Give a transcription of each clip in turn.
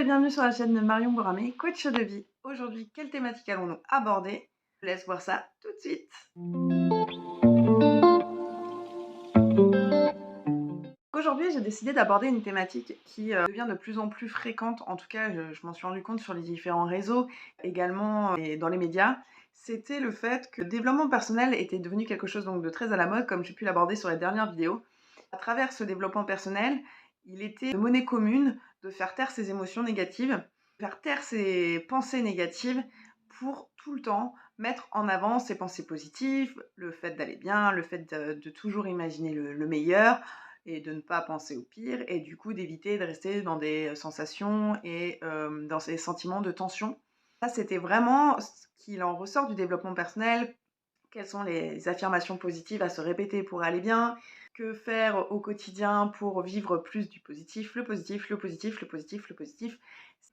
et bienvenue sur la chaîne de Marion Boramé, coach de vie. Aujourd'hui, quelle thématique allons-nous aborder? Je vous laisse voir ça tout de suite. Aujourd'hui, j'ai décidé d'aborder une thématique qui devient de plus en plus fréquente, en tout cas je m'en suis rendu compte sur les différents réseaux, également et dans les médias. C'était le fait que le développement personnel était devenu quelque chose donc de très à la mode, comme j'ai pu l'aborder sur les dernières vidéos. À travers ce développement personnel, il était de monnaie commune de faire taire ses émotions négatives, faire taire ses pensées négatives pour tout le temps mettre en avant ses pensées positives, le fait d'aller bien, le fait de toujours imaginer le meilleur et de ne pas penser au pire et du coup d'éviter de rester dans des sensations et dans ces sentiments de tension. Ça, c'était vraiment ce qu'il en ressort du développement personnel. Quelles sont les affirmations positives à se répéter pour aller bien? Que faire au quotidien pour vivre plus du positif? Le positif, le positif, le positif, le positif.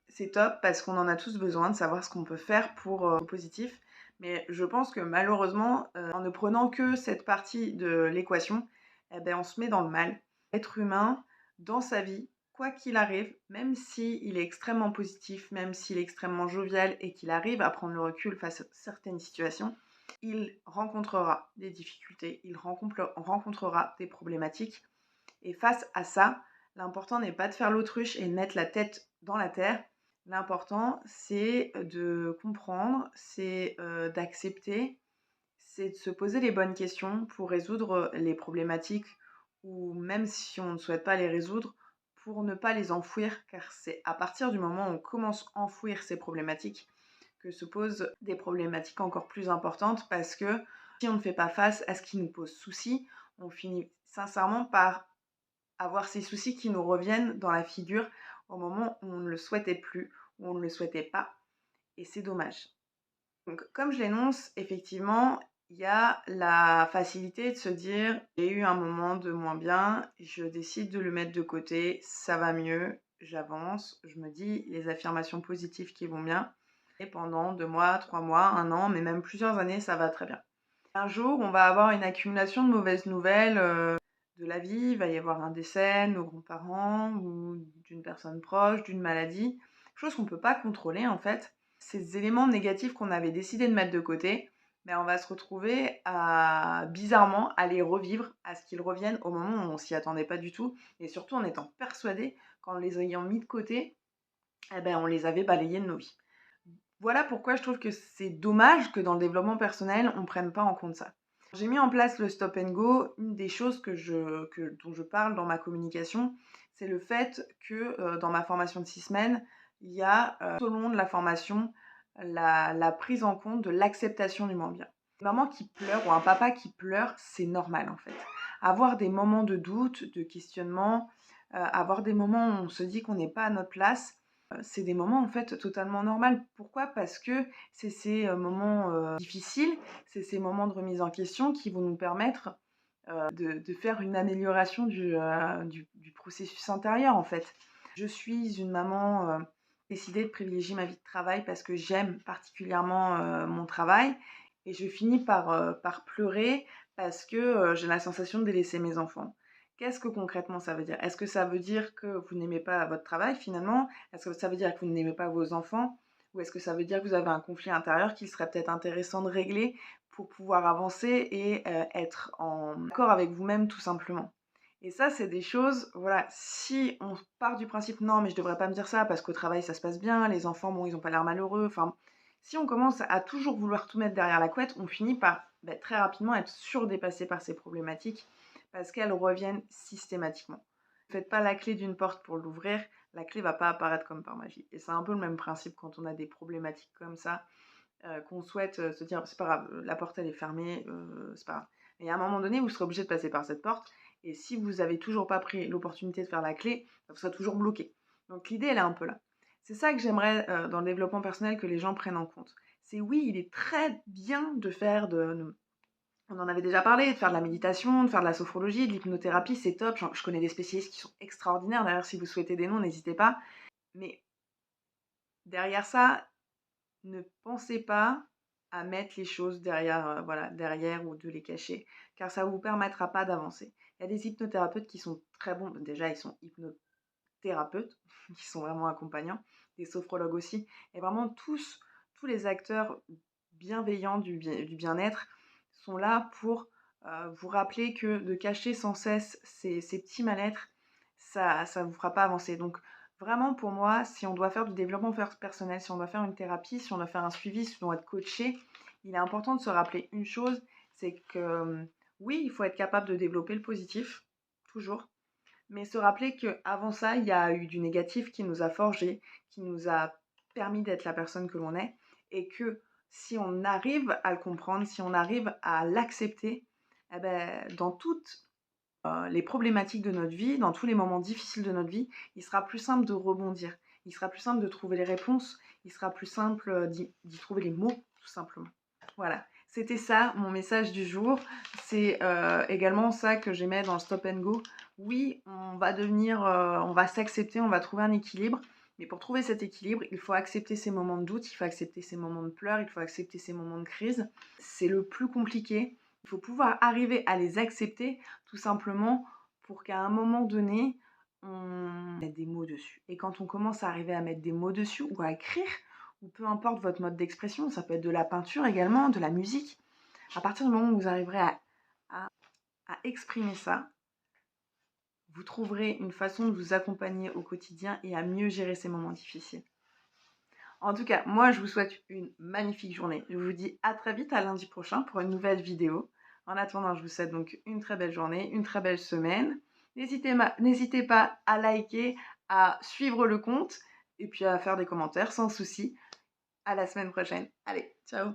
C'est top parce qu'on en a tous besoin de savoir ce qu'on peut faire pour le positif. Mais je pense que malheureusement, en ne prenant que cette partie de l'équation, eh ben, on se met dans le mal. Être humain, dans sa vie, quoi qu'il arrive, même s'il est extrêmement positif, même s'il est extrêmement jovial et qu'il arrive à prendre le recul face à certaines situations, il rencontrera des difficultés, il rencontrera des problématiques. Et face à ça, l'important n'est pas de faire l'autruche et de mettre la tête dans la terre. L'important, c'est de comprendre, c'est d'accepter, c'est de se poser les bonnes questions pour résoudre les problématiques ou même si on ne souhaite pas les résoudre, pour ne pas les enfouir, car c'est à partir du moment où on commence à enfouir ces problématiques que se posent des problématiques encore plus importantes parce que si on ne fait pas face à ce qui nous pose souci, on finit sincèrement par avoir ces soucis qui nous reviennent dans la figure au moment où on ne le souhaitait plus, où on ne le souhaitait pas, et c'est dommage. Donc, comme je l'énonce, effectivement, il y a la facilité de se dire j'ai eu un moment de moins bien, je décide de le mettre de côté, ça va mieux, j'avance, je me dis les affirmations positives qui vont bien, et pendant 2 mois, 3 mois, un an, mais même plusieurs années, ça va très bien. Un jour, on va avoir une accumulation de mauvaises nouvelles de la vie, il va y avoir un décès de nos grands-parents ou d'une personne proche, d'une maladie, chose qu'on ne peut pas contrôler en fait. Ces éléments négatifs qu'on avait décidé de mettre de côté, ben on va se retrouver à bizarrement à les revivre, à ce qu'ils reviennent au moment où on s'y attendait pas du tout, et surtout en étant persuadé qu'en les ayant mis de côté, eh ben, on les avait balayés de nos vies. Voilà pourquoi je trouve que c'est dommage que dans le développement personnel, on ne prenne pas en compte ça. J'ai mis en place le stop and go. Une des choses dont je parle dans ma communication, c'est le fait que dans ma formation de 6 semaines, il y a tout au long de la formation la prise en compte de l'acceptation du moins bien. Une maman qui pleure ou un papa qui pleure, c'est normal en fait. Avoir des moments de doute, de questionnement, avoir des moments où on se dit qu'on n'est pas à notre place, c'est des moments en fait totalement normaux. Pourquoi? Parce que c'est ces moments difficiles, c'est ces moments de remise en question qui vont nous permettre de faire une amélioration du processus intérieur en fait. Je suis une maman décidée de privilégier ma vie de travail parce que j'aime particulièrement mon travail et je finis par pleurer parce que j'ai la sensation de délaisser mes enfants. Qu'est-ce que concrètement ça veut dire? Est-ce que ça veut dire que vous n'aimez pas votre travail finalement? Est-ce que ça veut dire que vous n'aimez pas vos enfants? Ou est-ce que ça veut dire que vous avez un conflit intérieur qu'il serait peut-être intéressant de régler pour pouvoir avancer et être en accord avec vous-même tout simplement? Et ça, c'est des choses, voilà, si on part du principe non, mais je devrais pas me dire ça parce qu'au travail ça se passe bien, les enfants, bon, ils ont pas l'air malheureux, enfin, si on commence à toujours vouloir tout mettre derrière la couette, on finit par très rapidement être surdépassé par ces problématiques parce qu'elles reviennent systématiquement. Ne faites pas la clé d'une porte pour l'ouvrir, la clé va pas apparaître comme par magie. Et c'est un peu le même principe quand on a des problématiques comme ça, qu'on souhaite se dire c'est pas grave, la porte elle est fermée, c'est pas grave. Mais à un moment donné, vous serez obligé de passer par cette porte, et si vous avez toujours pas pris l'opportunité de faire la clé, vous serez toujours bloqué. Donc l'idée elle est un peu là. C'est ça que j'aimerais dans le développement personnel que les gens prennent en compte. C'est oui, il est très bien de faire on en avait déjà parlé, de faire de la méditation, de faire de la sophrologie, de l'hypnothérapie, c'est top. Je connais des spécialistes qui sont extraordinaires. D'ailleurs, si vous souhaitez des noms, n'hésitez pas. Mais derrière ça, ne pensez pas à mettre les choses derrière, voilà, derrière ou de les cacher, car ça ne vous permettra pas d'avancer. Il y a des hypnothérapeutes qui sont très bons. Déjà, ils sont thérapeutes qui sont vraiment accompagnants, des sophrologues aussi, et vraiment tous les acteurs bienveillants du bien-être sont là pour vous rappeler que de cacher sans cesse ces petits mal-être, ça ne vous fera pas avancer. Donc vraiment pour moi, si on doit faire du développement personnel, si on doit faire une thérapie, si on doit faire un suivi, si on doit être coaché, il est important de se rappeler une chose, c'est que oui, il faut être capable de développer le positif, toujours, mais se rappeler qu'avant ça, il y a eu du négatif qui nous a forgé, qui nous a permis d'être la personne que l'on est, et que si on arrive à le comprendre, si on arrive à l'accepter, eh ben, dans toutes les problématiques de notre vie, dans tous les moments difficiles de notre vie, il sera plus simple de rebondir, il sera plus simple de trouver les réponses, il sera plus simple d'y trouver les mots, tout simplement. Voilà, c'était ça mon message du jour. C'est également ça que j'aimais dans le Stop and Go. Oui, on va s'accepter, on va trouver un équilibre. Mais pour trouver cet équilibre, il faut accepter ces moments de doute, il faut accepter ces moments de pleurs, il faut accepter ces moments de crise. C'est le plus compliqué. Il faut pouvoir arriver à les accepter tout simplement pour qu'à un moment donné, on mette des mots dessus. Et quand on commence à arriver à mettre des mots dessus ou à écrire, ou peu importe votre mode d'expression, ça peut être de la peinture également, de la musique, à partir du moment où vous arriverez à, à exprimer ça, vous trouverez une façon de vous accompagner au quotidien et à mieux gérer ces moments difficiles. En tout cas, moi, je vous souhaite une magnifique journée. Je vous dis à très vite, à lundi prochain pour une nouvelle vidéo. En attendant, je vous souhaite donc une très belle journée, une très belle semaine. N'hésitez pas à liker, à suivre le compte et puis à faire des commentaires sans souci. À la semaine prochaine. Allez, ciao!